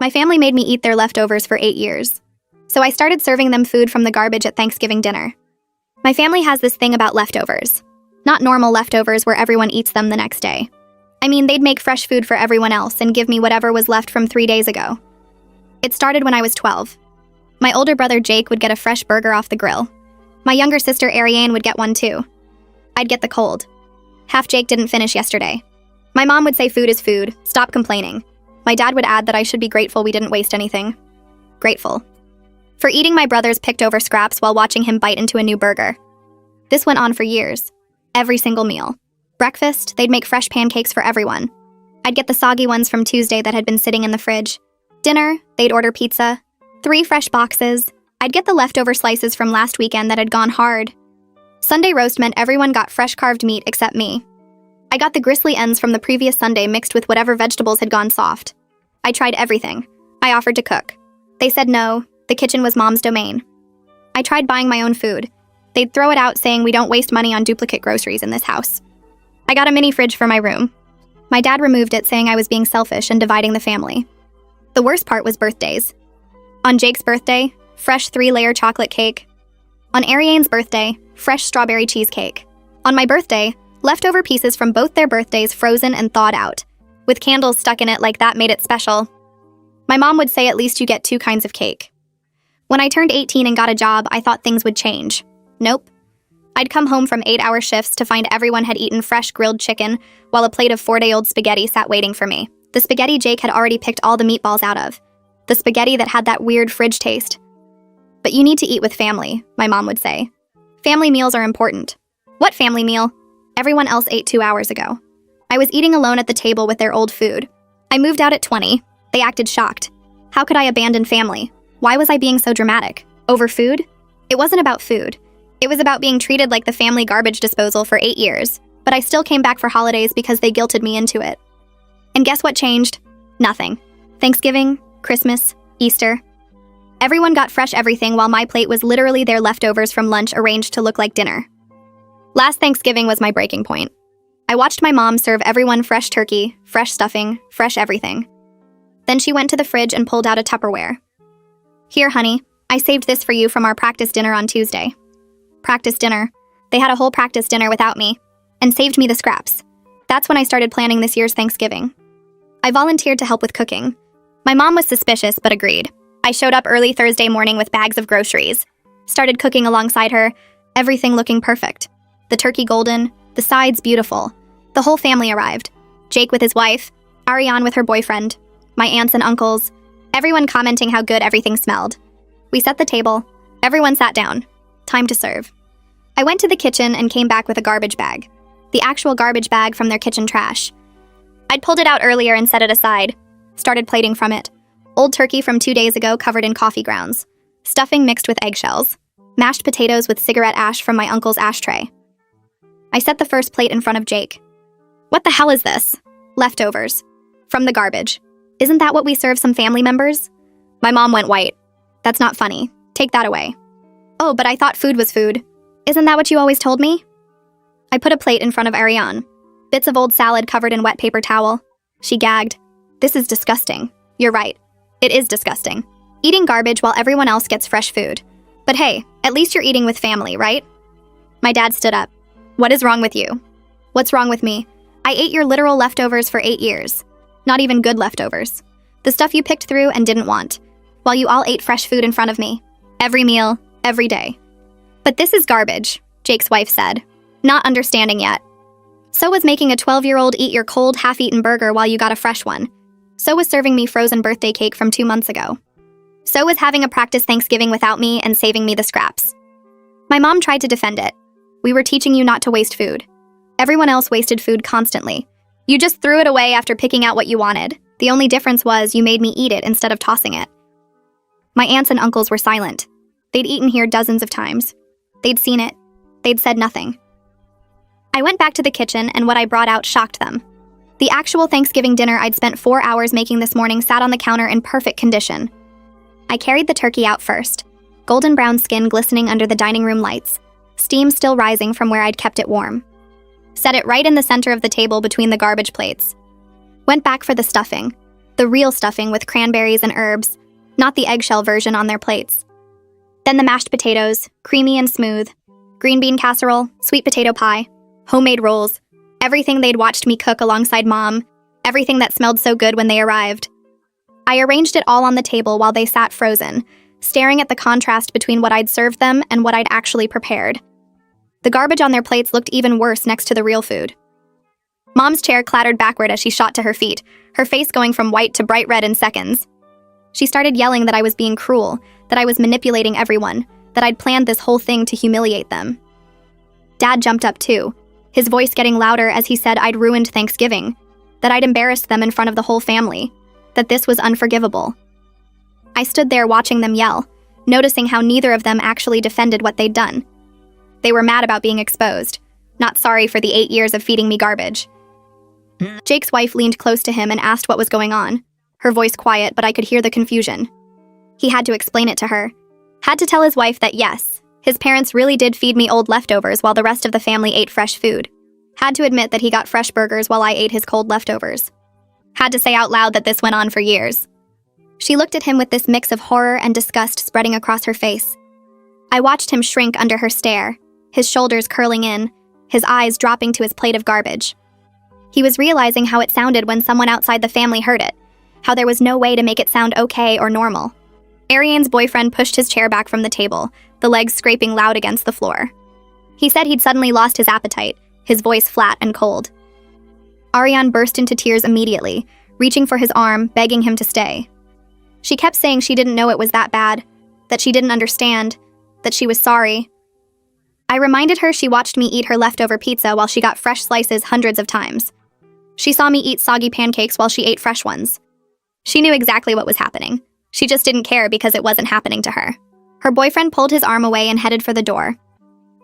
My family made me eat their leftovers for 8 years. So I started serving them food from the garbage at Thanksgiving dinner. My family has this thing about leftovers. Not normal leftovers where everyone eats them the next day. I mean, they'd make fresh food for everyone else and give me whatever was left from 3 days ago. It started when I was 12. My older brother Jake would get a fresh burger off the grill. My younger sister Ariane would get one too. I'd get the cold. Half Jake didn't finish yesterday. My mom would say food is food, stop complaining. My dad would add that I should be grateful we didn't waste anything. Grateful. For eating my brother's picked over scraps while watching him bite into a new burger. This went on for years. Every single meal. Breakfast, they'd make fresh pancakes for everyone. I'd get the soggy ones from Tuesday that had been sitting in the fridge. Dinner, they'd order pizza. 3 fresh boxes. I'd get the leftover slices from last weekend that had gone hard. Sunday roast meant everyone got fresh carved meat except me. I got the gristly ends from the previous Sunday mixed with whatever vegetables had gone soft. I tried everything. I offered to cook. They said no, the kitchen was Mom's domain. I tried buying my own food. They'd throw it out saying we don't waste money on duplicate groceries in this house. I got a mini fridge for my room. My dad removed it saying I was being selfish and dividing the family. The worst part was birthdays. On Jake's birthday, fresh 3-layer chocolate cake. On Ariane's birthday, fresh strawberry cheesecake. On my birthday, leftover pieces from both their birthdays frozen and thawed out, with candles stuck in it like that made it special. My mom would say at least you get 2 kinds of cake. When I turned 18 and got a job, I thought things would change. Nope. I'd come home from 8-hour shifts to find everyone had eaten fresh grilled chicken while a plate of 4-day-old spaghetti sat waiting for me. The spaghetti Jake had already picked all the meatballs out of. The spaghetti that had that weird fridge taste. But you need to eat with family, my mom would say. Family meals are important. What family meal? Everyone else ate 2 hours ago. I was eating alone at the table with their old food. I moved out at 20. They acted shocked. How could I abandon family? Why was I being so dramatic? Over food? It wasn't about food. It was about being treated like the family garbage disposal for 8 years, but I still came back for holidays because they guilted me into it. And guess what changed? Nothing. Thanksgiving, Christmas, Easter. Everyone got fresh everything while my plate was literally their leftovers from lunch arranged to look like dinner. Last Thanksgiving was my breaking point. I watched my mom serve everyone fresh turkey, fresh stuffing, fresh everything. Then she went to the fridge and pulled out a Tupperware. Here, honey, I saved this for you from our practice dinner on Tuesday. Practice dinner. They had a whole practice dinner without me, and saved me the scraps. That's when I started planning this year's Thanksgiving. I volunteered to help with cooking. My mom was suspicious, but agreed. I showed up early Thursday morning with bags of groceries. Started cooking alongside her, everything looking perfect. The turkey golden, the sides beautiful. The whole family arrived. Jake with his wife, Ariane with her boyfriend, my aunts and uncles, everyone commenting how good everything smelled. We set the table. Everyone sat down. Time to serve. I went to the kitchen and came back with a garbage bag. The actual garbage bag from their kitchen trash. I'd pulled it out earlier and set it aside. Started plating from it. Old turkey from 2 days ago covered in coffee grounds. Stuffing mixed with eggshells. Mashed potatoes with cigarette ash from my uncle's ashtray. I set the first plate in front of Jake. What the hell is this? Leftovers. From the garbage. Isn't that what we serve some family members? My mom went white. That's not funny. Take that away. Oh, but I thought food was food. Isn't that what you always told me? I put a plate in front of Ariane. Bits of old salad covered in wet paper towel. She gagged. This is disgusting. You're right. It is disgusting. Eating garbage while everyone else gets fresh food. But hey, at least you're eating with family, right? My dad stood up. What is wrong with you? What's wrong with me? I ate your literal leftovers for 8 years. Not even good leftovers. The stuff you picked through and didn't want. While you all ate fresh food in front of me. Every meal, every day. But this is garbage, Jake's wife said, not understanding yet. So was making a 12-year-old eat your cold, half-eaten burger while you got a fresh one. So was serving me frozen birthday cake from 2 months ago. So was having a practice Thanksgiving without me and saving me the scraps. My mom tried to defend it. We were teaching you not to waste food. Everyone else wasted food constantly. You just threw it away after picking out what you wanted. The only difference was you made me eat it instead of tossing it. My aunts and uncles were silent. They'd eaten here dozens of times. They'd seen it. They'd said nothing. I went back to the kitchen and what I brought out shocked them. The actual Thanksgiving dinner I'd spent 4 hours making this morning sat on the counter in perfect condition. I carried the turkey out first, golden brown skin glistening under the dining room lights, steam still rising from where I'd kept it warm. Set it right in the center of the table between the garbage plates. Went back for the stuffing. The real stuffing with cranberries and herbs, not the eggshell version on their plates. Then the mashed potatoes, creamy and smooth, green bean casserole, sweet potato pie, homemade rolls, everything they'd watched me cook alongside Mom, everything that smelled so good when they arrived. I arranged it all on the table while they sat frozen, staring at the contrast between what I'd served them and what I'd actually prepared. The garbage on their plates looked even worse next to the real food. Mom's chair clattered backward as she shot to her feet, her face going from white to bright red in seconds. She started yelling that I was being cruel, that I was manipulating everyone, that I'd planned this whole thing to humiliate them. Dad jumped up too, his voice getting louder as he said I'd ruined Thanksgiving, that I'd embarrassed them in front of the whole family, that this was unforgivable. I stood there watching them yell, noticing how neither of them actually defended what they'd done. They were mad about being exposed, not sorry for the 8 years of feeding me garbage. Jake's wife leaned close to him and asked what was going on, her voice quiet, but I could hear the confusion. He had to explain it to her, had to tell his wife that yes, his parents really did feed me old leftovers while the rest of the family ate fresh food. Had to admit that he got fresh burgers while I ate his cold leftovers. Had to say out loud that this went on for years. She looked at him with this mix of horror and disgust spreading across her face. I watched him shrink under her stare, his shoulders curling in, his eyes dropping to his plate of garbage. He was realizing how it sounded when someone outside the family heard it, how there was no way to make it sound okay or normal. Ariane's boyfriend pushed his chair back from the table, the legs scraping loud against the floor. He said he'd suddenly lost his appetite, his voice flat and cold. Ariane burst into tears immediately, reaching for his arm, begging him to stay. She kept saying she didn't know it was that bad, that she didn't understand, that she was sorry. I reminded her she watched me eat her leftover pizza while she got fresh slices hundreds of times. She saw me eat soggy pancakes while she ate fresh ones. She knew exactly what was happening. She just didn't care because it wasn't happening to her. Her boyfriend pulled his arm away and headed for the door.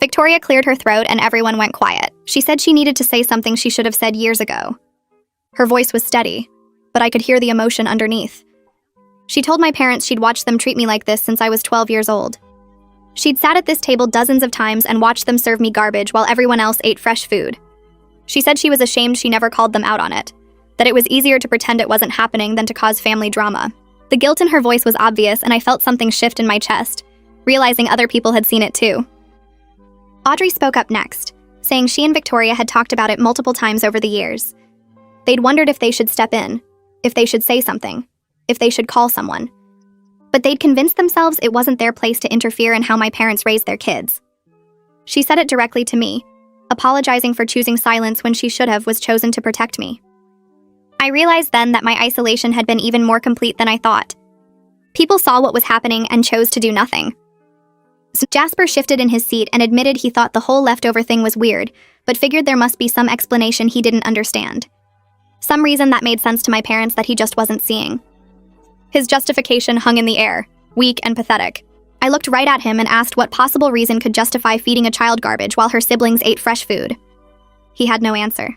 Victoria cleared her throat and everyone went quiet. She said she needed to say something she should have said years ago. Her voice was steady, but I could hear the emotion underneath. She told my parents she'd watched them treat me like this since I was 12 years old. She'd sat at this table dozens of times and watched them serve me garbage while everyone else ate fresh food. She said she was ashamed she never called them out on it, that it was easier to pretend it wasn't happening than to cause family drama. The guilt in her voice was obvious and I felt something shift in my chest, realizing other people had seen it too. Audrey spoke up next, saying she and Victoria had talked about it multiple times over the years. They'd wondered if they should step in, if they should say something, if they should call someone. But they'd convinced themselves it wasn't their place to interfere in how my parents raised their kids. She said it directly to me, apologizing for choosing silence when she should have was chosen to protect me. I realized then that my isolation had been even more complete than I thought. People saw what was happening and chose to do nothing. So Jasper shifted in his seat and admitted he thought the whole leftover thing was weird, but figured there must be some explanation he didn't understand. Some reason that made sense to my parents that he just wasn't seeing. His justification hung in the air, weak and pathetic. I looked right at him and asked what possible reason could justify feeding a child garbage while her siblings ate fresh food. He had no answer.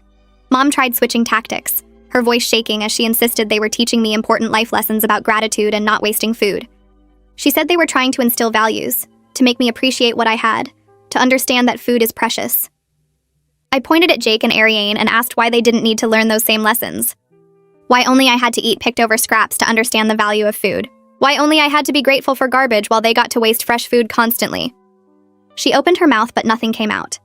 Mom tried switching tactics, her voice shaking as she insisted they were teaching me important life lessons about gratitude and not wasting food. She said they were trying to instill values, to make me appreciate what I had, to understand that food is precious. I pointed at Jake and Ariane and asked why they didn't need to learn those same lessons. Why only I had to eat picked over scraps to understand the value of food. Why only I had to be grateful for garbage while they got to waste fresh food constantly. She opened her mouth but nothing came out.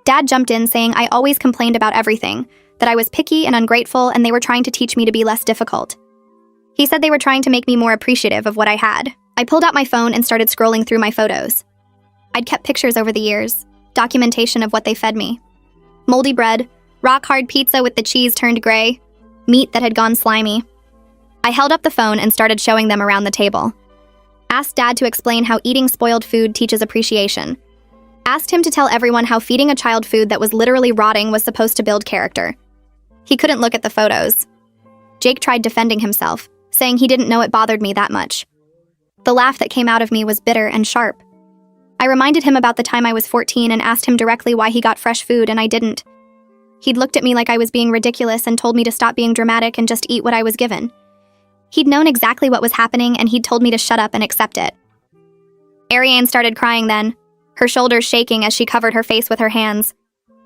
Dad jumped in saying I always complained about everything, that I was picky and ungrateful and they were trying to teach me to be less difficult. He said they were trying to make me more appreciative of what I had. I pulled out my phone and started scrolling through my photos. I'd kept pictures over the years, documentation of what they fed me. Moldy bread, rock-hard pizza with the cheese turned gray, meat that had gone slimy. I held up the phone and started showing them around the table. Asked Dad to explain how eating spoiled food teaches appreciation. Asked him to tell everyone how feeding a child food that was literally rotting was supposed to build character. He couldn't look at the photos. Jake tried defending himself, saying he didn't know it bothered me that much. The laugh that came out of me was bitter and sharp. I reminded him about the time I was 14 and asked him directly why he got fresh food and I didn't. He'd looked at me like I was being ridiculous and told me to stop being dramatic and just eat what I was given. He'd known exactly what was happening and he'd told me to shut up and accept it. Ariane started crying then, her shoulders shaking as she covered her face with her hands.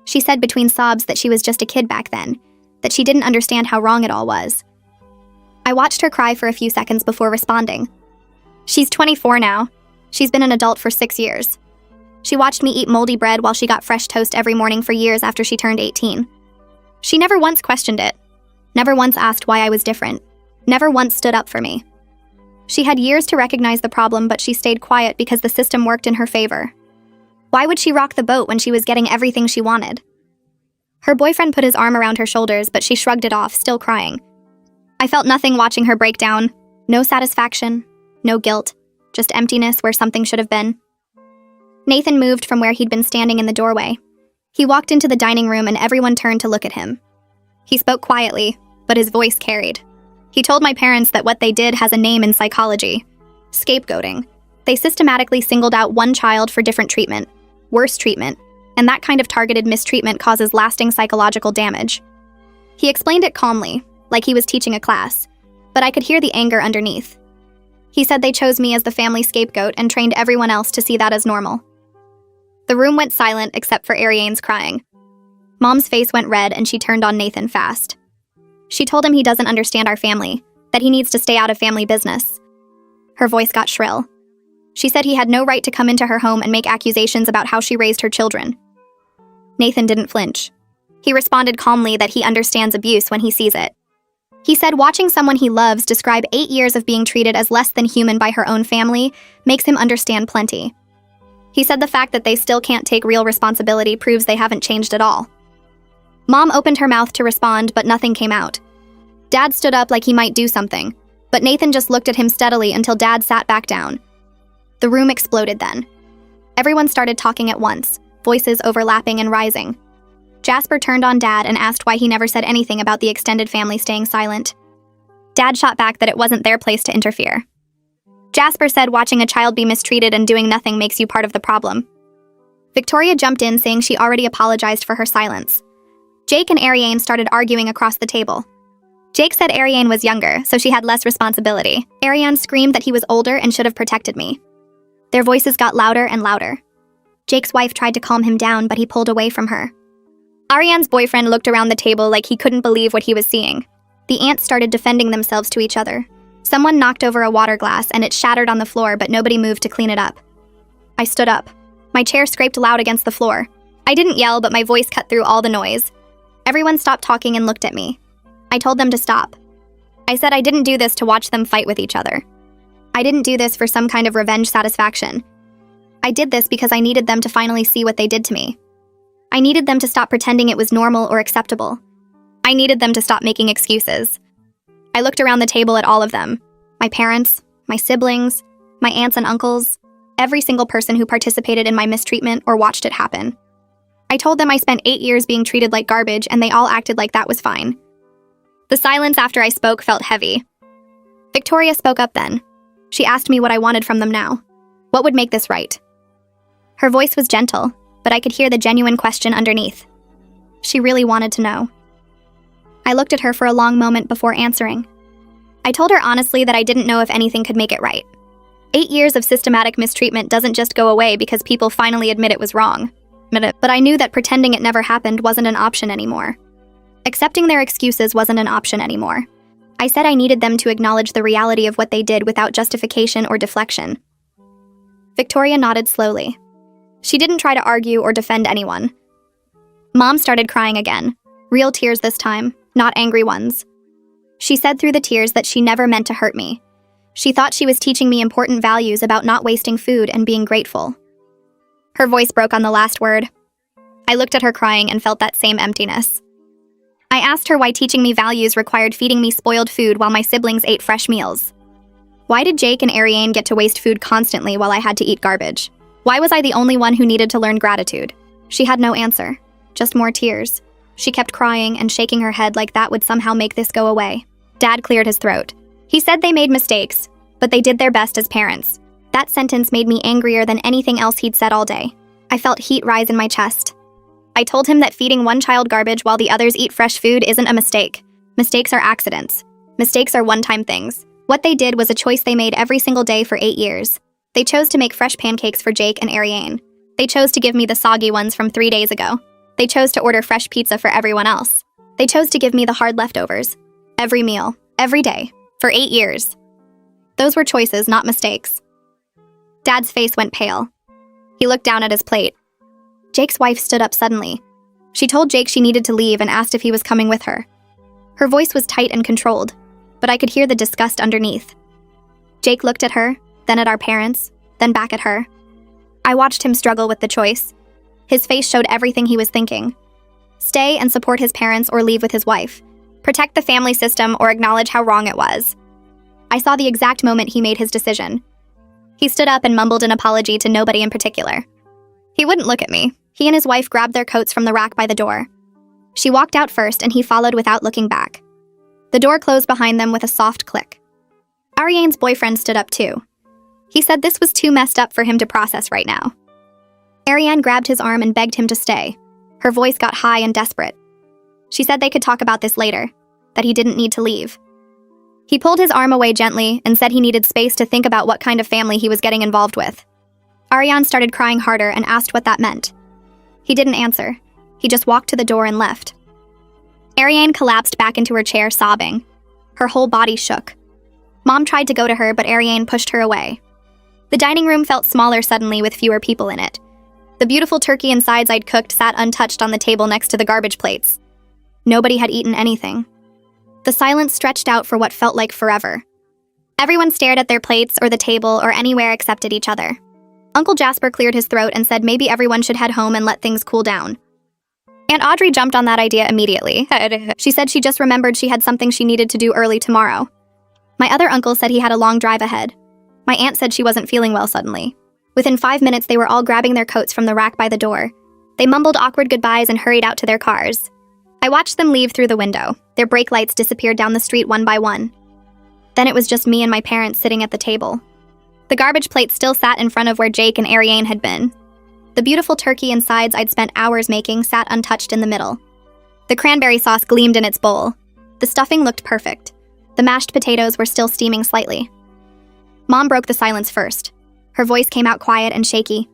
She said between sobs that she was just a kid back then, that she didn't understand how wrong it all was. I watched her cry for a few seconds before responding. She's 24 now. She's been an adult for 6 years. She watched me eat moldy bread while she got fresh toast every morning for years after she turned 18. She never once questioned it. Never once asked why I was different. Never once stood up for me. She had years to recognize the problem, but she stayed quiet because the system worked in her favor. Why would she rock the boat when she was getting everything she wanted? Her boyfriend put his arm around her shoulders, but she shrugged it off, still crying. I felt nothing watching her break down. No satisfaction, no guilt, just emptiness where something should have been. Nathan moved from where he'd been standing in the doorway. He walked into the dining room and everyone turned to look at him. He spoke quietly, but his voice carried. He told my parents that what they did has a name in psychology: scapegoating. They systematically singled out one child for different treatment, worse treatment, and that kind of targeted mistreatment causes lasting psychological damage. He explained it calmly, like he was teaching a class, but I could hear the anger underneath. He said they chose me as the family scapegoat and trained everyone else to see that as normal. The room went silent except for Ariane's crying. Mom's face went red and she turned on Nathan fast. She told him he doesn't understand our family, that he needs to stay out of family business. Her voice got shrill. She said he had no right to come into her home and make accusations about how she raised her children. Nathan didn't flinch. He responded calmly that he understands abuse when he sees it. He said watching someone he loves describe 8 years of being treated as less than human by her own family makes him understand plenty. He said the fact that they still can't take real responsibility proves they haven't changed at all. Mom opened her mouth to respond, but nothing came out. Dad stood up like he might do something, but Nathan just looked at him steadily until Dad sat back down. The room exploded then. Everyone started talking at once, voices overlapping and rising. Jasper turned on Dad and asked why he never said anything about the extended family staying silent. Dad shot back that it wasn't their place to interfere. Jasper said watching a child be mistreated and doing nothing makes you part of the problem. Victoria jumped in saying she already apologized for her silence. Jake and Ariane started arguing across the table. Jake said Ariane was younger, so she had less responsibility. Ariane screamed that he was older and should have protected me. Their voices got louder and louder. Jake's wife tried to calm him down, but he pulled away from her. Ariane's boyfriend looked around the table like he couldn't believe what he was seeing. The aunts started defending themselves to each other. Someone knocked over a water glass and it shattered on the floor, but nobody moved to clean it up. I stood up. My chair scraped loud against the floor. I didn't yell, but my voice cut through all the noise. Everyone stopped talking and looked at me. I told them to stop. I said I didn't do this to watch them fight with each other. I didn't do this for some kind of revenge satisfaction. I did this because I needed them to finally see what they did to me. I needed them to stop pretending it was normal or acceptable. I needed them to stop making excuses. I looked around the table at all of them. My parents, my siblings, my aunts and uncles, every single person who participated in my mistreatment or watched it happen. I told them I spent 8 years being treated like garbage and they all acted like that was fine. The silence after I spoke felt heavy. Victoria spoke up then. She asked me what I wanted from them now. What would make this right? Her voice was gentle, but I could hear the genuine question underneath. She really wanted to know. I looked at her for a long moment before answering. I told her honestly that I didn't know if anything could make it right. 8 years of systematic mistreatment doesn't just go away because people finally admit it was wrong. But I knew that pretending it never happened wasn't an option anymore. Accepting their excuses wasn't an option anymore. I said I needed them to acknowledge the reality of what they did without justification or deflection. Victoria nodded slowly. She didn't try to argue or defend anyone. Mom started crying again. Real tears this time, not angry ones. She said through the tears that she never meant to hurt me. She thought she was teaching me important values about not wasting food and being grateful. Her voice broke on the last word. I looked at her crying and felt that same emptiness. I asked her why teaching me values required feeding me spoiled food while my siblings ate fresh meals. Why did Jake and Ariane get to waste food constantly while I had to eat garbage? Why was I the only one who needed to learn gratitude? She had no answer, just more tears. She kept crying and shaking her head like that would somehow make this go away. Dad cleared his throat. He said they made mistakes, but they did their best as parents. That sentence made me angrier than anything else he'd said all day. I felt heat rise in my chest. I told him that feeding one child garbage while the others eat fresh food isn't a mistake. Mistakes are accidents. Mistakes are one-time things. What they did was a choice they made every single day for 8 years. They chose to make fresh pancakes for Jake and Ariane. They chose to give me the soggy ones from 3 days ago. They chose to order fresh pizza for everyone else. They chose to give me the hard leftovers. Every meal, every day. For 8 years. Those were choices, not mistakes. Dad's face went pale. He looked down at his plate. Jake's wife stood up suddenly. She told Jake she needed to leave and asked if he was coming with her. Her voice was tight and controlled, but I could hear the disgust underneath. Jake looked at her, then at our parents, then back at her. I watched him struggle with the choice. His face showed everything he was thinking. Stay and support his parents or leave with his wife. Protect the family system or acknowledge how wrong it was. I saw the exact moment he made his decision. He stood up and mumbled an apology to nobody in particular. He wouldn't look at me. He and his wife grabbed their coats from the rack by the door. She walked out first and he followed without looking back. The door closed behind them with a soft click. Ariane's boyfriend stood up too. He said this was too messed up for him to process right now. Ariane grabbed his arm and begged him to stay. Her voice got high and desperate. She said they could talk about this later, that he didn't need to leave. He pulled his arm away gently and said he needed space to think about what kind of family he was getting involved with. Ariane started crying harder and asked what that meant. He didn't answer. He just walked to the door and left. Ariane collapsed back into her chair, sobbing. Her whole body shook. Mom tried to go to her, but Ariane pushed her away. The dining room felt smaller suddenly with fewer people in it. The beautiful turkey and sides I'd cooked sat untouched on the table next to the garbage plates. Nobody had eaten anything. The silence stretched out for what felt like forever. Everyone stared at their plates or the table or anywhere except at each other. Uncle Jasper cleared his throat and said maybe everyone should head home and let things cool down. Aunt Audrey jumped on that idea immediately. She said she just remembered she had something she needed to do early tomorrow. My other uncle said he had a long drive ahead. My aunt said she wasn't feeling well suddenly. Within 5 minutes, they were all grabbing their coats from the rack by the door. They mumbled awkward goodbyes and hurried out to their cars. I watched them leave through the window. Their brake lights disappeared down the street one by one. Then it was just me and my parents sitting at the table. The garbage plate still sat in front of where Jake and Ariane had been. The beautiful turkey and sides I'd spent hours making sat untouched in the middle. The cranberry sauce gleamed in its bowl. The stuffing looked perfect. The mashed potatoes were still steaming slightly. Mom broke the silence first. Her voice came out quiet and shaky.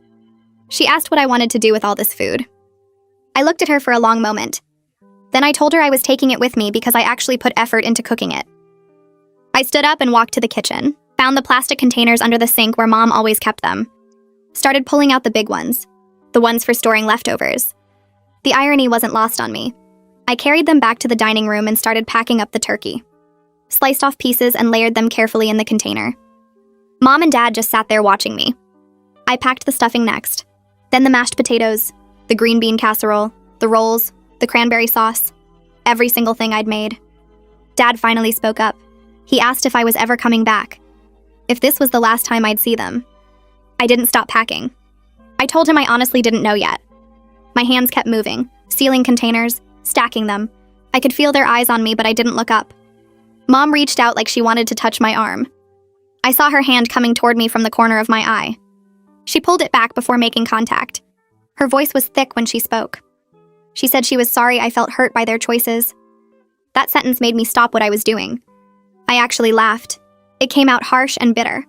She asked what I wanted to do with all this food. I looked at her for a long moment. Then I told her I was taking it with me because I actually put effort into cooking it. I stood up and walked to the kitchen, found the plastic containers under the sink where Mom always kept them. Started pulling out the big ones, the ones for storing leftovers. The irony wasn't lost on me. I carried them back to the dining room and started packing up the turkey. Sliced off pieces and layered them carefully in the container. Mom and Dad just sat there watching me. I packed the stuffing next, then the mashed potatoes, the green bean casserole, the rolls, the cranberry sauce, every single thing I'd made. Dad finally spoke up. He asked if I was ever coming back, if this was the last time I'd see them. I didn't stop packing. I told him I honestly didn't know yet. My hands kept moving, sealing containers, stacking them. I could feel their eyes on me, but I didn't look up. Mom reached out like she wanted to touch my arm. I saw her hand coming toward me from the corner of my eye. She pulled it back before making contact. Her voice was thick when she spoke. She said she was sorry I felt hurt by their choices. That sentence made me stop what I was doing. I actually laughed. It came out harsh and bitter.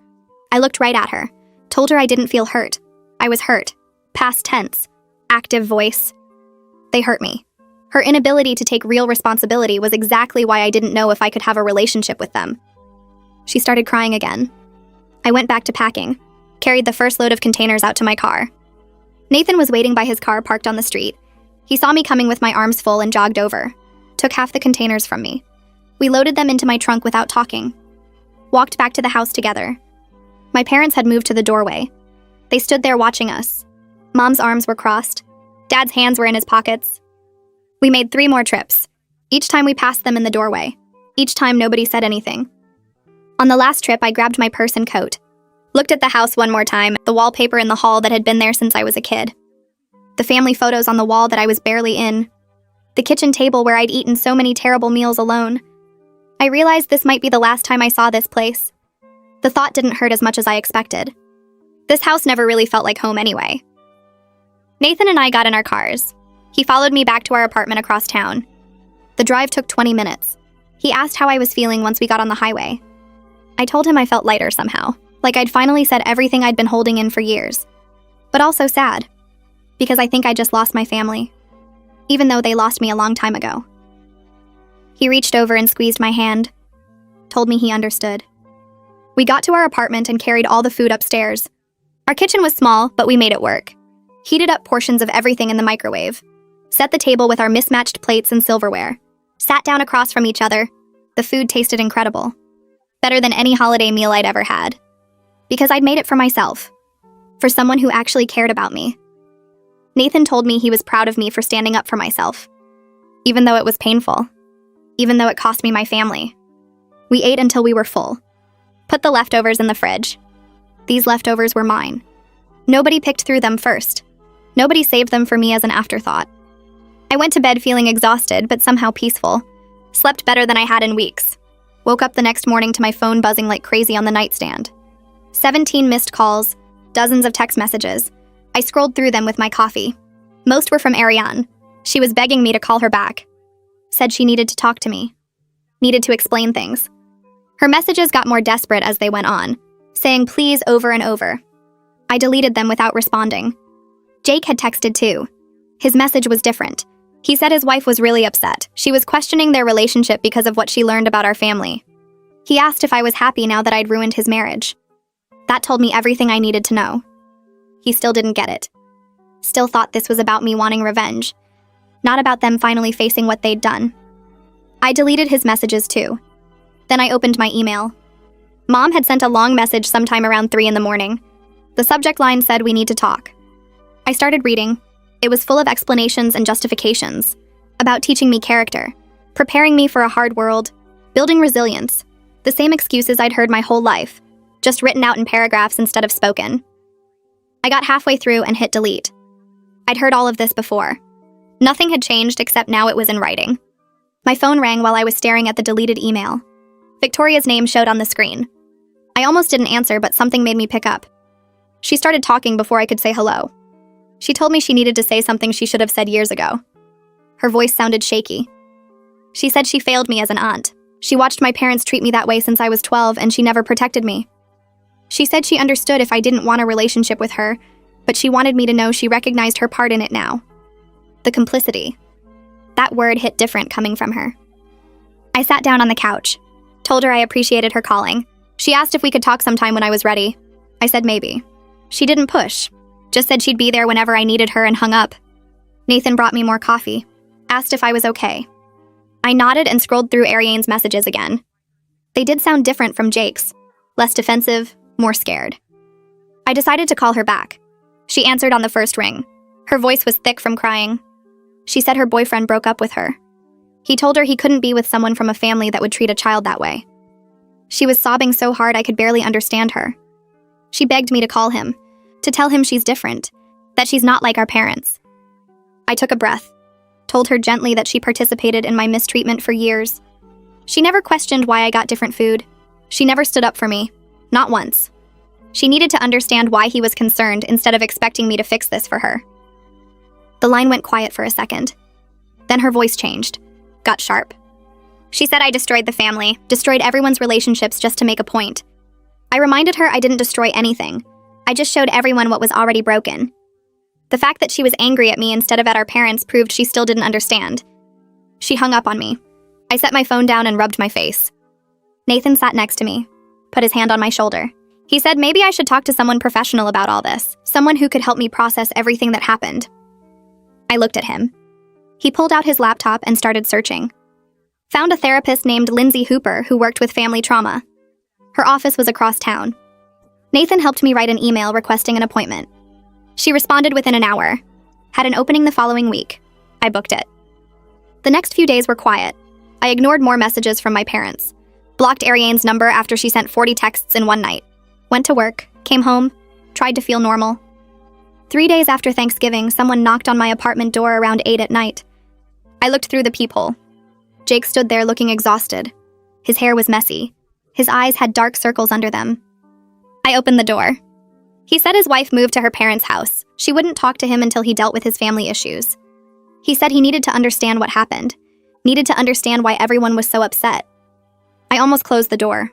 I looked right at her, told her I didn't feel hurt. I was hurt. Past tense. Active voice. They hurt me. Her inability to take real responsibility was exactly why I didn't know if I could have a relationship with them. She started crying again. I went back to packing, carried the first load of containers out to my car. Nathan was waiting by his car parked on the street. He saw me coming with my arms full and jogged over, took half the containers from me. We loaded them into my trunk without talking. Walked back to the house together. My parents had moved to the doorway. They stood there watching us. Mom's arms were crossed. Dad's hands were in his pockets. We made 3 more trips. Each time we passed them in the doorway. Each time nobody said anything. On the last trip, I grabbed my purse and coat. Looked at the house one more time, the wallpaper in the hall that had been there since I was a kid. The family photos on the wall that I was barely in. The kitchen table where I'd eaten so many terrible meals alone. I realized this might be the last time I saw this place. The thought didn't hurt as much as I expected. This house never really felt like home anyway. Nathan and I got in our cars. He followed me back to our apartment across town. The drive took 20 minutes. He asked how I was feeling once we got on the highway. I told him I felt lighter somehow, like I'd finally said everything I'd been holding in for years. But also sad, because I think I just lost my family, even though they lost me a long time ago. He reached over and squeezed my hand, told me he understood. We got to our apartment and carried all the food upstairs. Our kitchen was small, but we made it work. Heated up portions of everything in the microwave. Set the table with our mismatched plates and silverware. Sat down across from each other. The food tasted incredible. Better than any holiday meal I'd ever had. Because I'd made it for myself. For someone who actually cared about me. Nathan told me he was proud of me for standing up for myself. Even though it was painful. Even though it cost me my family. We ate until we were full. Put the leftovers in the fridge. These leftovers were mine. Nobody picked through them first. Nobody saved them for me as an afterthought. I went to bed feeling exhausted, but somehow peaceful. Slept better than I had in weeks. Woke up the next morning to my phone buzzing like crazy on the nightstand. 17 missed calls, dozens of text messages. I scrolled through them with my coffee. Most were from Ariane. She was begging me to call her back. Said she needed to talk to me. Needed to explain things. Her messages got more desperate as they went on, saying please over and over. I deleted them without responding. Jake had texted too. His message was different. He said his wife was really upset. She was questioning their relationship because of what she learned about our family. He asked if I was happy now that I'd ruined his marriage. That told me everything I needed to know. He still didn't get it. Still thought this was about me wanting revenge. Not about them finally facing what they'd done. I deleted his messages too. Then I opened my email. Mom had sent a long message sometime around 3 in the morning. The subject line said we need to talk. I started reading. It was full of explanations and justifications. About teaching me character. Preparing me for a hard world. Building resilience. The same excuses I'd heard my whole life. Just written out in paragraphs instead of spoken. I got halfway through and hit delete. I'd heard all of this before. Nothing had changed except now it was in writing. My phone rang while I was staring at the deleted email. Victoria's name showed on the screen. I almost didn't answer, but something made me pick up. She started talking before I could say hello. She told me she needed to say something she should have said years ago. Her voice sounded shaky. She said she failed me as an aunt. She watched my parents treat me that way since I was 12 and she never protected me. She said she understood if I didn't want a relationship with her, but she wanted me to know she recognized her part in it now. The complicity. That word hit different coming from her. I sat down on the couch. Told her I appreciated her calling. She asked if we could talk sometime when I was ready. I said maybe. She didn't push. Just said she'd be there whenever I needed her and hung up. Nathan brought me more coffee. Asked if I was okay. I nodded and scrolled through Ariane's messages again. They did sound different from Jake's. Less defensive, more scared. I decided to call her back. She answered on the first ring. Her voice was thick from crying. She said her boyfriend broke up with her. He told her he couldn't be with someone from a family that would treat a child that way. She was sobbing so hard I could barely understand her. She begged me to call him, to tell him she's different, that she's not like our parents. I took a breath, told her gently that she participated in my mistreatment for years. She never questioned why I got different food. She never stood up for me, not once. She needed to understand why he was concerned instead of expecting me to fix this for her. The line went quiet for a second. Then her voice changed, got sharp. She said I destroyed the family, destroyed everyone's relationships just to make a point. I reminded her I didn't destroy anything. I just showed everyone what was already broken. The fact that she was angry at me instead of at our parents proved she still didn't understand. She hung up on me. I set my phone down and rubbed my face. Nathan sat next to me, put his hand on my shoulder. He said maybe I should talk to someone professional about all this, someone who could help me process everything that happened. I looked at him. He pulled out his laptop and started searching. Found a therapist named Lindsay Hooper who worked with family trauma. Her office was across town. Nathan helped me write an email requesting an appointment. She responded within an hour. Had an opening the following week. I booked it. The next few days were quiet. I ignored more messages from my parents. Blocked Ariane's number after she sent 40 texts in one night. Went to work, came home, tried to feel normal. 3 days after Thanksgiving, someone knocked on my apartment door around 8 at night. I looked through the peephole. Jake stood there looking exhausted. His hair was messy. His eyes had dark circles under them. I opened the door. He said his wife moved to her parents' house. She wouldn't talk to him until he dealt with his family issues. He said he needed to understand what happened, needed to understand why everyone was so upset. I almost closed the door,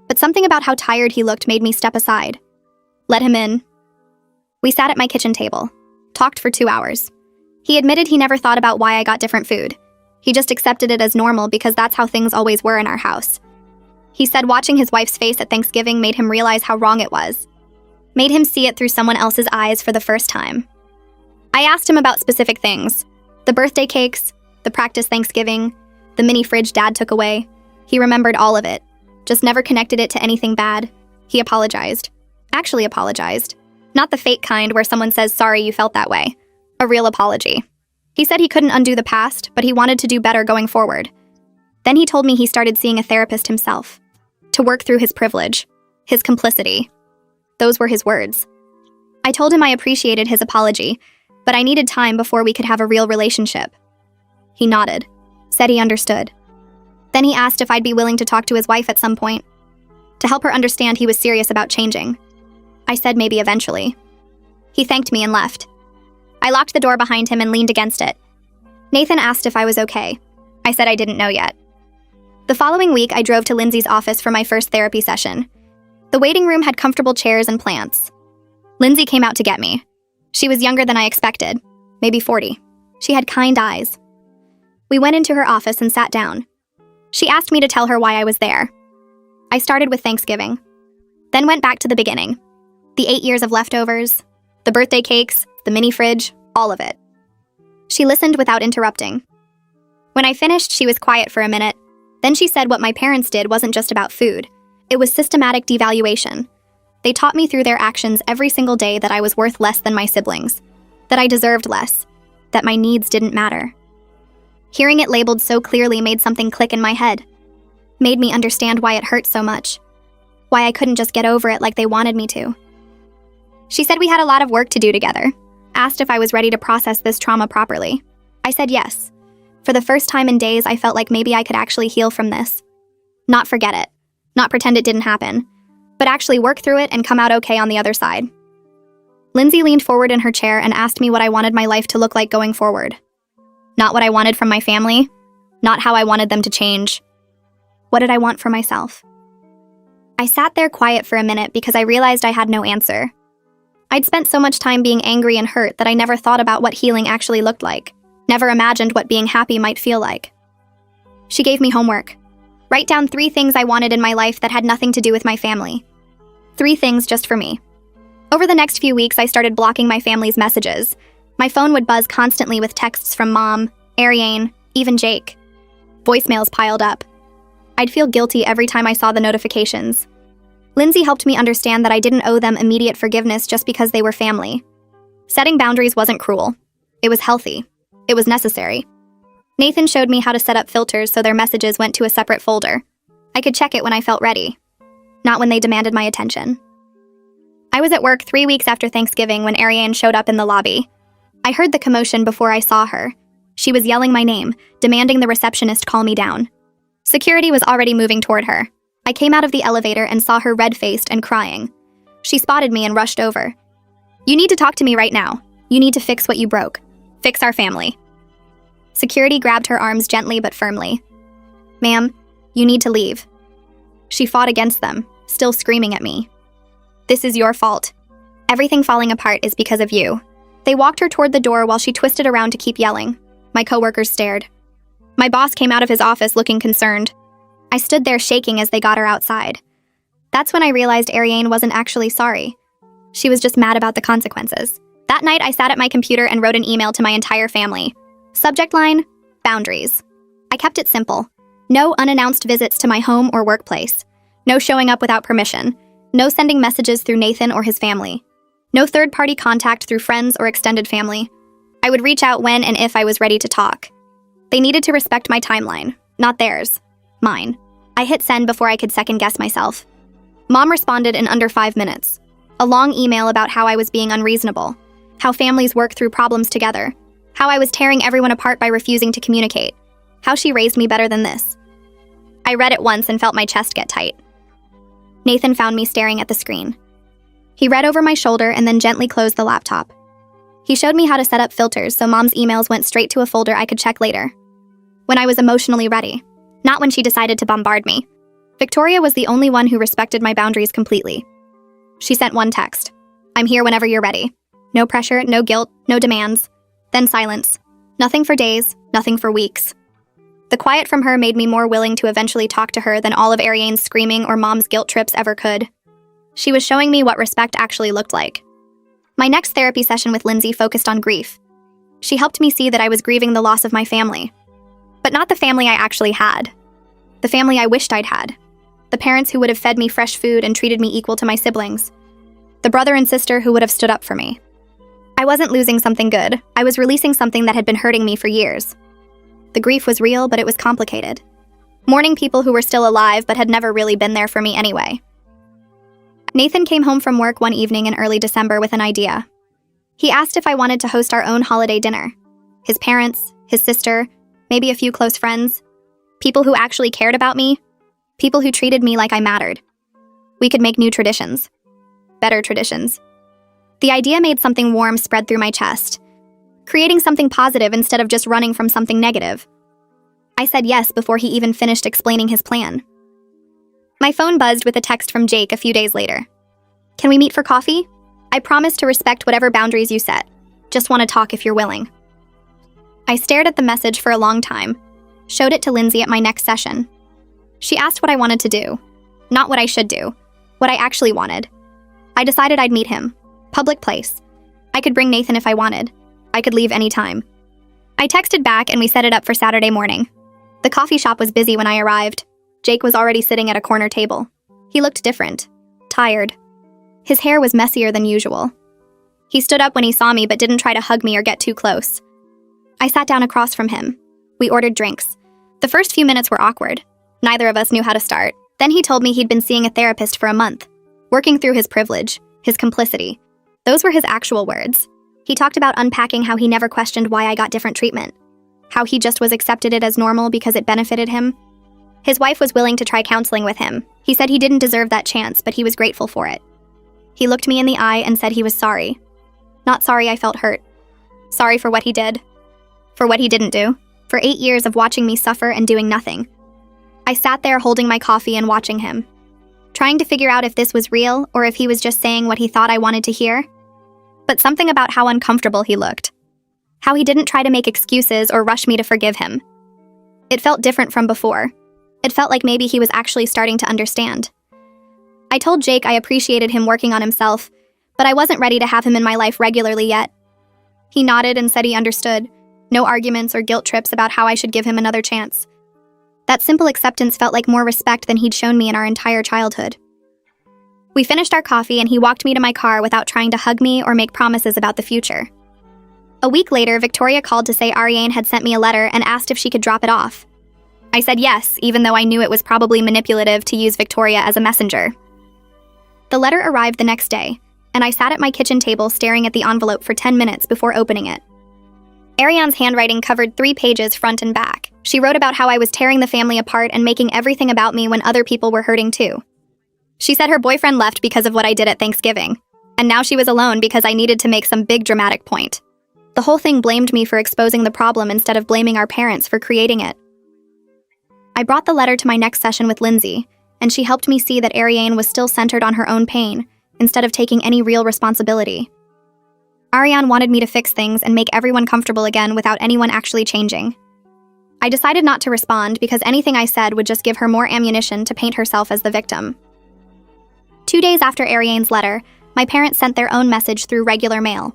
but something about how tired he looked made me step aside. Let him in. We sat at my kitchen table, talked for 2 hours. He admitted he never thought about why I got different food. He just accepted it as normal because that's how things always were in our house. He said watching his wife's face at Thanksgiving made him realize how wrong it was, made him see it through someone else's eyes for the first time. I asked him about specific things: the birthday cakes, the practice Thanksgiving, the mini fridge Dad took away. He remembered all of it, just never connected it to anything bad. He apologized. Actually apologized. Not the fake kind where someone says sorry you felt that way. A real apology. He said he couldn't undo the past, but he wanted to do better going forward. Then he told me he started seeing a therapist himself, to work through his privilege, his complicity. Those were his words. I told him I appreciated his apology, but I needed time before we could have a real relationship. He nodded, said he understood. Then he asked if I'd be willing to talk to his wife at some point, to help her understand he was serious about changing. I said maybe eventually. He thanked me and left. I locked the door behind him and leaned against it. Nathan asked if I was okay. I said I didn't know yet. The following week, I drove to Lindsay's office for my first therapy session. The waiting room had comfortable chairs and plants. Lindsay came out to get me. She was younger than I expected, maybe 40. She had kind eyes. We went into her office and sat down. She asked me to tell her why I was there. I started with Thanksgiving, then went back to the beginning. The 8 years of leftovers, the birthday cakes, the mini fridge, all of it. She listened without interrupting. When I finished, she was quiet for a minute. Then she said what my parents did wasn't just about food. It was systematic devaluation. They taught me through their actions every single day that I was worth less than my siblings, that I deserved less, that my needs didn't matter. Hearing it labeled so clearly made something click in my head, made me understand why it hurt so much, why I couldn't just get over it like they wanted me to. She said we had a lot of work to do together, asked if I was ready to process this trauma properly. I said yes. For the first time in days, I felt like maybe I could actually heal from this. Not forget it, not pretend it didn't happen, but actually work through it and come out okay on the other side. Lindsay leaned forward in her chair and asked me what I wanted my life to look like going forward. Not what I wanted from my family, not how I wanted them to change. What did I want for myself? I sat there quiet for a minute because I realized I had no answer. I'd spent so much time being angry and hurt that I never thought about what healing actually looked like, never imagined what being happy might feel like. She gave me homework. Write down 3 things I wanted in my life that had nothing to do with my family. 3 things just for me. Over the next few weeks, I started blocking my family's messages. My phone would buzz constantly with texts from Mom, Ariane, even Jake. Voicemails piled up. I'd feel guilty every time I saw the notifications. Lindsay helped me understand that I didn't owe them immediate forgiveness just because they were family. Setting boundaries wasn't cruel. It was healthy. It was necessary. Nathan showed me how to set up filters so their messages went to a separate folder. I could check it when I felt ready, not when they demanded my attention. I was at work 3 weeks after Thanksgiving when Ariane showed up in the lobby. I heard the commotion before I saw her. She was yelling my name, demanding the receptionist call me down. Security was already moving toward her. I came out of the elevator and saw her red-faced and crying. She spotted me and rushed over. "You need to talk to me right now. You need to fix what you broke. Fix our family." Security grabbed her arms gently but firmly. "Ma'am, you need to leave." She fought against them, still screaming at me. "This is your fault. Everything falling apart is because of you." They walked her toward the door while she twisted around to keep yelling. My coworkers stared. My boss came out of his office looking concerned. I stood there shaking as they got her outside. That's when I realized Ariane wasn't actually sorry. She was just mad about the consequences. That night, I sat at my computer and wrote an email to my entire family. Subject line, boundaries. I kept it simple. No unannounced visits to my home or workplace. No showing up without permission. No sending messages through Nathan or his family. No third-party contact through friends or extended family. I would reach out when and if I was ready to talk. They needed to respect my timeline, not theirs. Mine. I hit send before I could second-guess myself. Mom responded in under 5 minutes. A long email about how I was being unreasonable, how families work through problems together, how I was tearing everyone apart by refusing to communicate, how she raised me better than this. I read it once and felt my chest get tight. Nathan found me staring at the screen. He read over my shoulder and then gently closed the laptop. He showed me how to set up filters so Mom's emails went straight to a folder I could check later. When I was emotionally ready, not when she decided to bombard me. Victoria was the only one who respected my boundaries completely. She sent one text. "I'm here whenever you're ready. No pressure, no guilt, no demands." Then silence. Nothing for days, nothing for weeks. The quiet from her made me more willing to eventually talk to her than all of Ariane's screaming or mom's guilt trips ever could. She was showing me what respect actually looked like. My next therapy session with Lindsay focused on grief. She helped me see that I was grieving the loss of my family. But not the family I actually had. The family I wished I'd had. The parents who would have fed me fresh food and treated me equal to my siblings. The brother and sister who would have stood up for me. I wasn't losing something good. I was releasing something that had been hurting me for years. The grief was real, but it was complicated. Mourning people who were still alive but had never really been there for me anyway. Nathan came home from work one evening in early December with an idea. He asked if I wanted to host our own holiday dinner. His parents, his sister, maybe a few close friends. People who actually cared about me. People who treated me like I mattered. We could make new traditions. Better traditions. The idea made something warm spread through my chest, creating something positive instead of just running from something negative. I said yes before he even finished explaining his plan. My phone buzzed with a text from Jake a few days later. "Can we meet for coffee? I promise to respect whatever boundaries you set. Just want to talk if you're willing." I stared at the message for a long time, showed it to Lindsay at my next session. She asked what I wanted to do, not what I should do, what I actually wanted. I decided I'd meet him. Public place. I could bring Nathan if I wanted. I could leave anytime. I texted back and we set it up for Saturday morning. The coffee shop was busy when I arrived. Jake was already sitting at a corner table. He looked different. Tired. His hair was messier than usual. He stood up when he saw me but didn't try to hug me or get too close. I sat down across from him. We ordered drinks. The first few minutes were awkward. Neither of us knew how to start. Then he told me he'd been seeing a therapist for a month, working through his privilege, his complicity. Those were his actual words. He talked about unpacking how he never questioned why I got different treatment, how he just was accepted it as normal because it benefited him. His wife was willing to try counseling with him. He said he didn't deserve that chance, but he was grateful for it. He looked me in the eye and said he was sorry. Not sorry I felt hurt. Sorry for what he did. For what he didn't do. For 8 years of watching me suffer and doing nothing. I sat there holding my coffee and watching him, trying to figure out if this was real or if he was just saying what he thought I wanted to hear. But something about how uncomfortable he looked. How he didn't try to make excuses or rush me to forgive him. It felt different from before. It felt like maybe he was actually starting to understand. I told Jake I appreciated him working on himself, but I wasn't ready to have him in my life regularly yet. He nodded and said he understood. No arguments or guilt trips about how I should give him another chance. That simple acceptance felt like more respect than he'd shown me in our entire childhood. We finished our coffee and he walked me to my car without trying to hug me or make promises about the future. A week later, Victoria called to say Ariane had sent me a letter and asked if she could drop it off. I said yes, even though I knew it was probably manipulative to use Victoria as a messenger. The letter arrived the next day, and I sat at my kitchen table staring at the envelope for 10 minutes before opening it. Ariane's handwriting covered 3 pages front and back. She wrote about how I was tearing the family apart and making everything about me when other people were hurting too. She said her boyfriend left because of what I did at Thanksgiving, and now she was alone because I needed to make some big dramatic point. The whole thing blamed me for exposing the problem instead of blaming our parents for creating it. I brought the letter to my next session with Lindsay, and she helped me see that Ariane was still centered on her own pain, instead of taking any real responsibility. Ariane wanted me to fix things and make everyone comfortable again without anyone actually changing. I decided not to respond because anything I said would just give her more ammunition to paint herself as the victim. 2 days after Ariane's letter, my parents sent their own message through regular mail.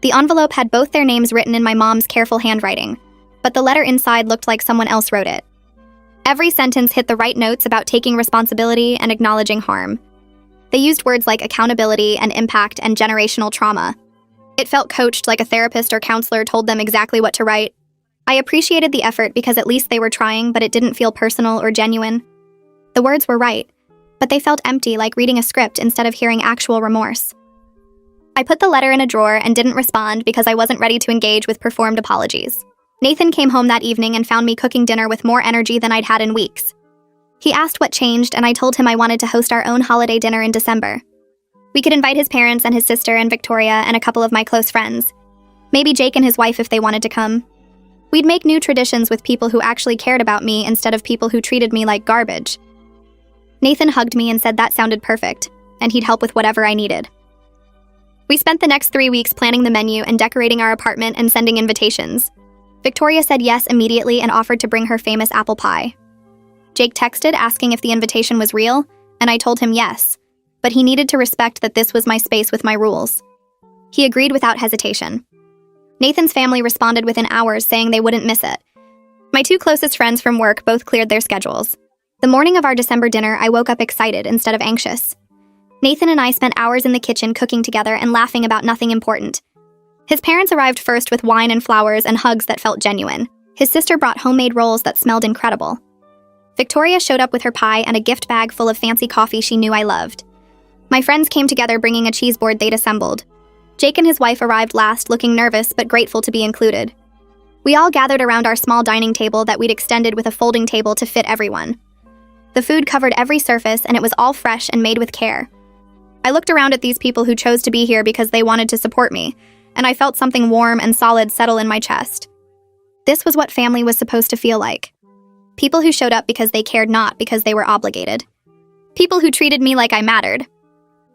The envelope had both their names written in my mom's careful handwriting, but the letter inside looked like someone else wrote it. Every sentence hit the right notes about taking responsibility and acknowledging harm. They used words like accountability and impact and generational trauma. It felt coached, like a therapist or counselor told them exactly what to write. I appreciated the effort because at least they were trying, but it didn't feel personal or genuine. The words were right, but they felt empty, like reading a script instead of hearing actual remorse. I put the letter in a drawer and didn't respond because I wasn't ready to engage with performed apologies. Nathan came home that evening and found me cooking dinner with more energy than I'd had in weeks. He asked what changed, and I told him I wanted to host our own holiday dinner in December. We could invite his parents and his sister and Victoria and a couple of my close friends. Maybe Jake and his wife if they wanted to come. We'd make new traditions with people who actually cared about me instead of people who treated me like garbage. Nathan hugged me and said that sounded perfect, and he'd help with whatever I needed. We spent the next 3 weeks planning the menu and decorating our apartment and sending invitations. Victoria said yes immediately and offered to bring her famous apple pie. Jake texted asking if the invitation was real, and I told him yes, but he needed to respect that this was my space with my rules. He agreed without hesitation. Nathan's family responded within hours saying they wouldn't miss it. My two closest friends from work both cleared their schedules. The morning of our December dinner, I woke up excited instead of anxious. Nathan and I spent hours in the kitchen cooking together and laughing about nothing important. His parents arrived first with wine and flowers and hugs that felt genuine. His sister brought homemade rolls that smelled incredible. Victoria showed up with her pie and a gift bag full of fancy coffee she knew I loved. My friends came together bringing a cheese board they'd assembled. Jake and his wife arrived last, looking nervous but grateful to be included. We all gathered around our small dining table that we'd extended with a folding table to fit everyone. The food covered every surface and it was all fresh and made with care. I looked around at these people who chose to be here because they wanted to support me, and I felt something warm and solid settle in my chest. This was what family was supposed to feel like. People who showed up because they cared, not because they were obligated. People who treated me like I mattered.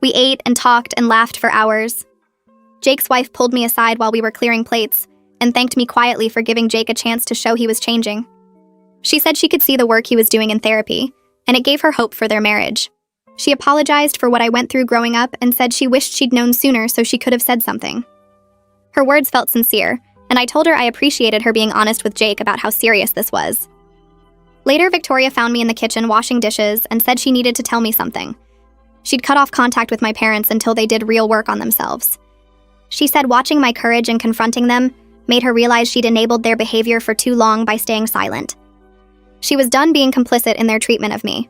We ate and talked and laughed for hours. Jake's wife pulled me aside while we were clearing plates and thanked me quietly for giving Jake a chance to show he was changing. She said she could see the work he was doing in therapy, and it gave her hope for their marriage. She apologized for what I went through growing up and said she wished she'd known sooner so she could have said something. Her words felt sincere, and I told her I appreciated her being honest with Jake about how serious this was. Later, Victoria found me in the kitchen washing dishes and said she needed to tell me something. She'd cut off contact with my parents until they did real work on themselves. She said watching my courage in confronting them made her realize she'd enabled their behavior for too long by staying silent. She was done being complicit in their treatment of me.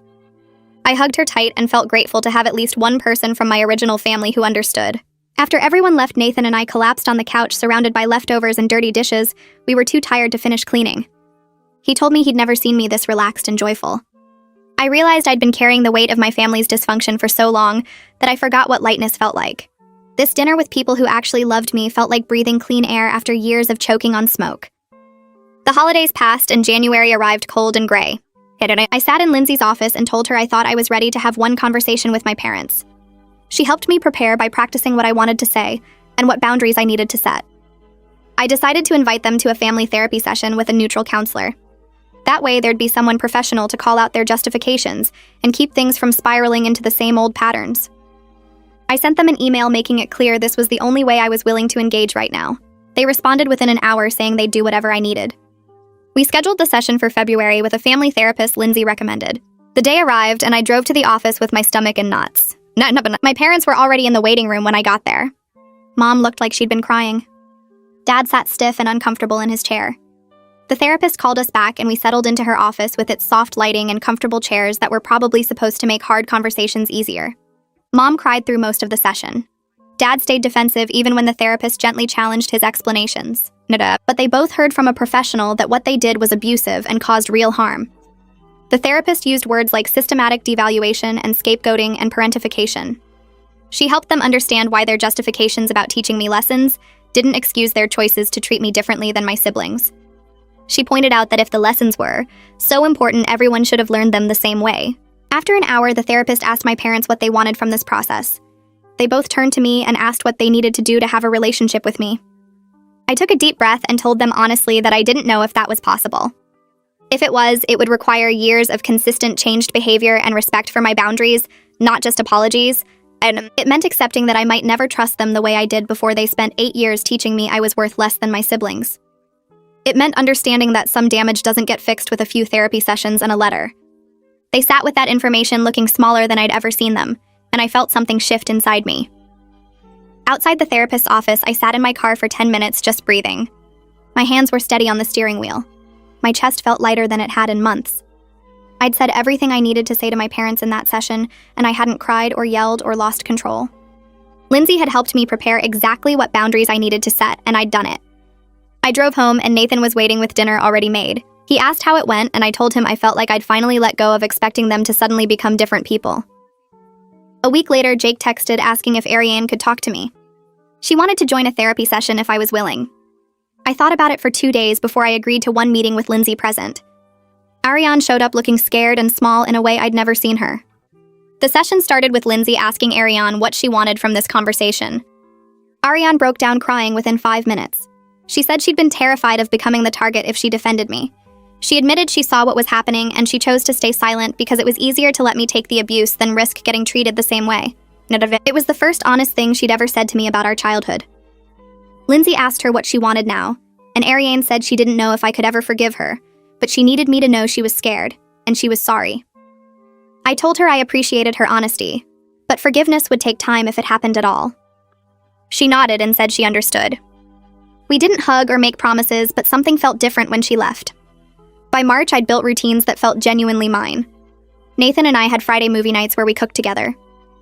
I hugged her tight and felt grateful to have at least one person from my original family who understood. After everyone left, Nathan and I collapsed on the couch surrounded by leftovers and dirty dishes. We were too tired to finish cleaning. He told me he'd never seen me this relaxed and joyful. I realized I'd been carrying the weight of my family's dysfunction for so long that I forgot what lightness felt like. This dinner with people who actually loved me felt like breathing clean air after years of choking on smoke. The holidays passed and January arrived cold and gray. I sat in Lindsay's office and told her I thought I was ready to have one conversation with my parents. She helped me prepare by practicing what I wanted to say and what boundaries I needed to set. I decided to invite them to a family therapy session with a neutral counselor. That way, there'd be someone professional to call out their justifications and keep things from spiraling into the same old patterns. I sent them an email making it clear this was the only way I was willing to engage right now. They responded within an hour saying they'd do whatever I needed. We scheduled the session for February with a family therapist Lindsay recommended. The day arrived and I drove to the office with my stomach in knots. My parents were already in the waiting room when I got there. Mom looked like she'd been crying. Dad sat stiff and uncomfortable in his chair. The therapist called us back and we settled into her office with its soft lighting and comfortable chairs that were probably supposed to make hard conversations easier. Mom cried through most of the session. Dad stayed defensive even when the therapist gently challenged his explanations. But they both heard from a professional that what they did was abusive and caused real harm. The therapist used words like systematic devaluation and scapegoating and parentification. She helped them understand why their justifications about teaching me lessons didn't excuse their choices to treat me differently than my siblings. She pointed out that if the lessons were so important, everyone should have learned them the same way. After an hour, the therapist asked my parents what they wanted from this process. They both turned to me and asked what they needed to do to have a relationship with me. I took a deep breath and told them honestly that I didn't know if that was possible. If it was, it would require years of consistent changed behavior and respect for my boundaries, not just apologies, and it meant accepting that I might never trust them the way I did before they spent 8 years teaching me I was worth less than my siblings. It meant understanding that some damage doesn't get fixed with a few therapy sessions and a letter. They sat with that information looking smaller than I'd ever seen them, and I felt something shift inside me. Outside the therapist's office, I sat in my car for 10 minutes just breathing. My hands were steady on the steering wheel. My chest felt lighter than it had in months. I'd said everything I needed to say to my parents in that session, and I hadn't cried or yelled or lost control. Lindsay had helped me prepare exactly what boundaries I needed to set, and I'd done it. I drove home, and Nathan was waiting with dinner already made. He asked how it went, and I told him I felt like I'd finally let go of expecting them to suddenly become different people. A week later, Jake texted asking if Ariane could talk to me. She wanted to join a therapy session if I was willing. I thought about it for 2 days before I agreed to one meeting with Lindsay present. Ariane showed up looking scared and small in a way I'd never seen her. The session started with Lindsay asking Ariane what she wanted from this conversation. Ariane broke down crying within 5 minutes. She said she'd been terrified of becoming the target if she defended me. She admitted she saw what was happening and she chose to stay silent because it was easier to let me take the abuse than risk getting treated the same way. It was the first honest thing she'd ever said to me about our childhood. Lindsay asked her what she wanted now, and Ariane said she didn't know if I could ever forgive her, but she needed me to know she was scared, and she was sorry. I told her I appreciated her honesty, but forgiveness would take time if it happened at all. She nodded and said she understood. We didn't hug or make promises, but something felt different when she left. By March, I'd built routines that felt genuinely mine. Nathan and I had Friday movie nights where we cooked together.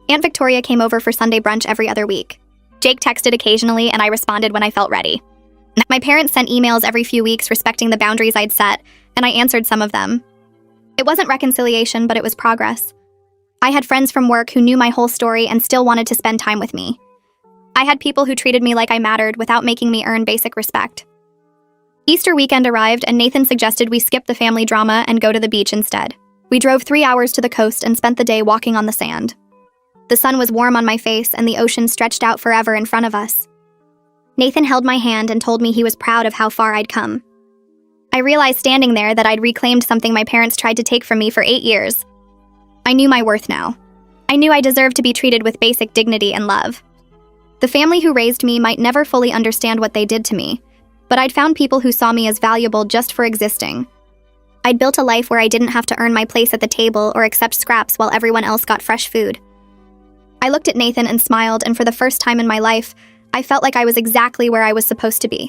Aunt Victoria came over for Sunday brunch every other week. Jake texted occasionally, and I responded when I felt ready. My parents sent emails every few weeks respecting the boundaries I'd set, and I answered some of them. It wasn't reconciliation, but it was progress. I had friends from work who knew my whole story and still wanted to spend time with me. I had people who treated me like I mattered without making me earn basic respect. Easter weekend arrived, and Nathan suggested we skip the family drama and go to the beach instead. We drove 3 hours to the coast and spent the day walking on the sand. The sun was warm on my face, and the ocean stretched out forever in front of us. Nathan held my hand and told me he was proud of how far I'd come. I realized standing there that I'd reclaimed something my parents tried to take from me for 8 years. I knew my worth now. I knew I deserved to be treated with basic dignity and love. The family who raised me might never fully understand what they did to me, but I'd found people who saw me as valuable just for existing. I'd built a life where I didn't have to earn my place at the table or accept scraps while everyone else got fresh food. I looked at Nathan and smiled, and for the first time in my life, I felt like I was exactly where I was supposed to be.